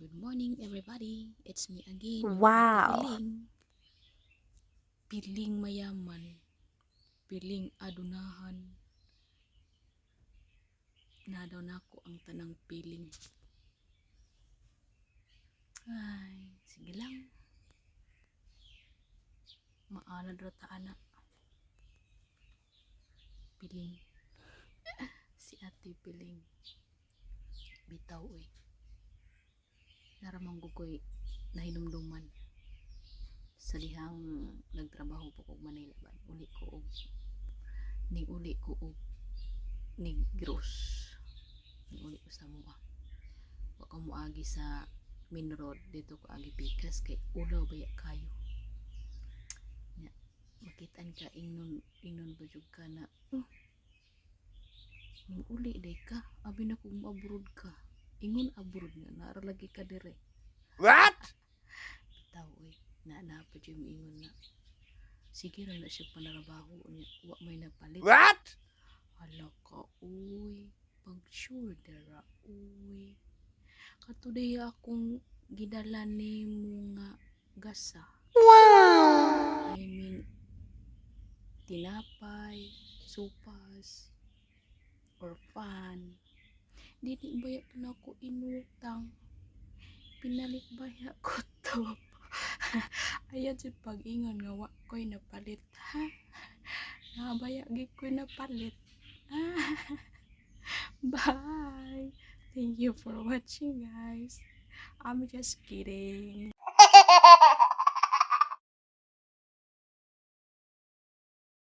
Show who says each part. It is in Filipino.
Speaker 1: Good morning, everybody. It's me again, your Ate
Speaker 2: Wow.
Speaker 1: Piling. Piling mayaman. Piling adunahan. Nadaw na ako ang tanang piling. Ay, sige lang. Maalad rata anak. Piling. Si Ate Piling. Bitaw eh. Naramang ko'y nahinumduman. Sa dihang nagtrabaho po kong Manila ba? Uli ko og negros. Ning uli ko sa mua. Wa ko moagi sa main road dito ko agi pikas kay ulaw baya kayo. Nya makitaan ka ingnon ba jud ka na ning uli day ka abi na kung abroad ka. Ingon abroad nga naara lagi ka dire.
Speaker 2: What?
Speaker 1: Taw oy na pa jud ingon na. Sige ra na siya panarabaho niya. Wa may napalit.
Speaker 2: What?
Speaker 1: Hala ka uy. Pag shoulder ra uy. Katuday akong gidala ni mo nga gasa.
Speaker 2: Wow.
Speaker 1: I mean, tinapay, sopas, or fan. Dili baya pa na ako inutang. Pinalit baya ko to. Ayan si pag-ingon nga wa ko'y napalit. Ha? Nabaya gid ko'y napalit. Bye! Thank you for watching, guys. I'm just kidding.